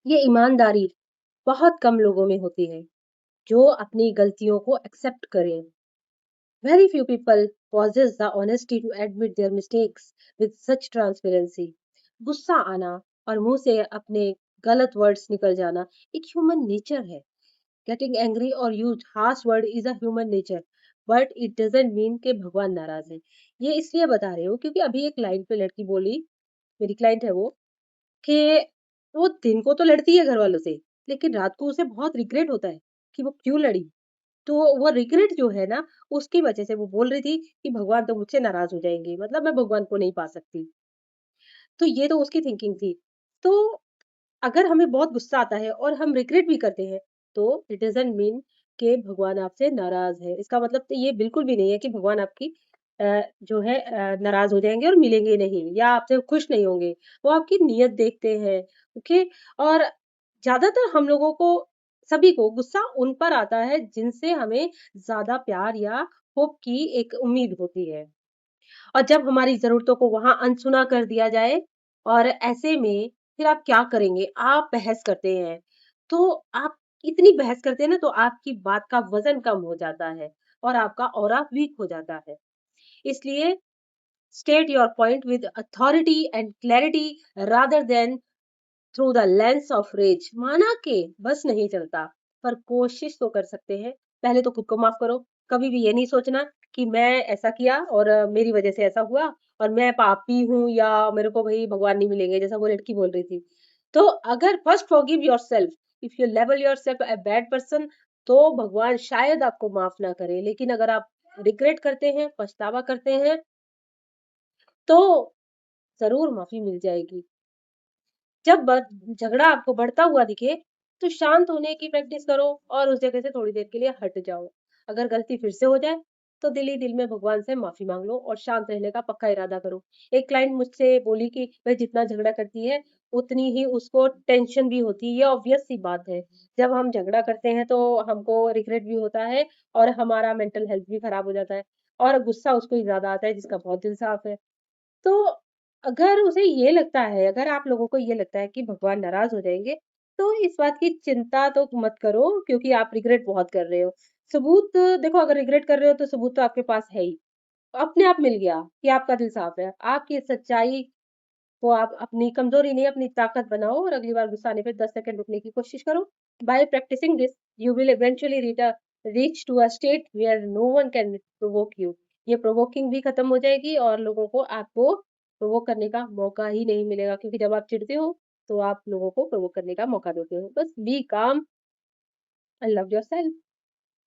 ये ईमानदारी बहुत कम लोगों में होती है, जो अपनी गलतियों को एक्सेप्ट करें। Very few people possess the honesty to admit their mistakes with such transparency. गुस्सा आना और मुंह से अपने गलत वर्ड्स निकल जाना एक ह्यूमन नेचर है। Getting angry or use harsh word is a human nature, but it doesn't mean कि भगवान नाराज है। ये इसलिए बता रही हूँ क्योंकि अभी एक लाइन पे लड़की बोली, मेरी क्लाइंट है वो, कि वो दिन को तो लड़ती है घर वालों से, लेकिन रात को उसे बहुत रिग्रेट होता है कि वो क्यों लड़ी। तो वो रिग्रेट जो है ना, उसकी वजह से वो बोल रही थी कि भगवान तो मुझसे नाराज हो जाएंगे, मतलब मैं भगवान को नहीं पा सकती। तो ये तो उसकी थिंकिंग थी। तो अगर हमें बहुत गुस्सा आता है और हम रिग्रेट भी करते हैं, तो इट डज़न्ट मीन कि भगवान आपसे नाराज़ है। इसका मतलब तो ये बिल्कुल भी नहीं है कि भगवान आपकी जो है नाराज़ हो जाएँगे और मिलेंगे नहीं या आपसे खुश नहीं होंगे। वो आपकी नीयत देखते हैं, ओके? और ज़्यादातर हम लोगों को, सभी को गुस्सा उन पर आता है जिनसे हमें ज़्यादा प्यार या होप की एक उम्मीद होती है। और जब हमारी ज़रूरतों को वहाँ अनसुना कर दिया जाए और ऐसे में फिर आप क्या करेंगे? आप बहस करते हैं। तो आप इतनी बहस करते हैं ना, तो आपकी बात का वज़न कम हो जाता है और आपका ऑरा वीक हो जाता है। इसलिए state your point with authority and clarity rather than through the lens of rage. माना के बस नहीं चलता, पर कोशिश तो कर सकते हैं। पहले तो खुद को माफ करो। कभी भी ये नहीं सोचना कि मैं ऐसा किया और मेरी वजह से ऐसा हुआ और मैं पापी हूँ या मेरे को भाई भगवान नहीं मिलेंगे, जैसा वो लड़की बोल रही थी। तो अगर first forgive yourself, if you label yourself a bad person, तो भगवान शायद आपको माफ ना करे। लेकिन अगर आप रिग्रेट करते हैं, पछतावा करते हैं, तो जरूर माफी मिल जाएगी। जब झगड़ा आपको बढ़ता हुआ दिखे, तो शांत होने की प्रैक्टिस करो और उस जगह से थोड़ी देर के लिए हट जाओ। अगर गलती फिर से हो जाए, तो दिल ही दिल में भगवान से माफी मांग लो और शांत रहने का पक्का इरादा करो। एक क्लाइंट मुझसे बोली कि वह जितना झगड़ा करती है, उतनी ही उसको टेंशन भी होती है। ये ऑब्वियस सी बात है। जब हम झगड़ा करते हैं, तो हमको रिग्रेट भी होता है और हमारा मेंटल हेल्थ भी खराब हो जाता है और गुस्सा उसको ही ज्यादा आता है जिसका बहुत दिल साफ है। तो अगर उसे ये लगता है, अगर आप लोगों को ये लगता है कि भगवान नाराज़ हो जाएँगे, तो इस बात की चिंता तो मत करो, क्योंकि आप रिग्रेट बहुत कर रहे हो। सबूत देखो, अगर रिग्रेट कर रहे हो तो सबूत तो आपके पास है ही। अपने आप मिल गया कि आपका दिल साफ है। आपकी सच्चाई को आप अपनी कमज़ोरी नहीं, अपनी ताकत बनाओ और अगली बार गुस्सा आने पे 10 सेकंड रुकने की कोशिश करो। By practising this, you will eventually reach to a state where no one can provoke you. ये प्रोवोकिंग भी खत्म हो जाएगी और लोगों को आपको प्रोवोक करने का मौका ही नहीं मिलेगा, क्योंकि जब आप चिढ़ते हो, तो आप लोगों को प्रोवोक करने का मौका देते हो। बस बी काम एंड लव योरसेल्फ।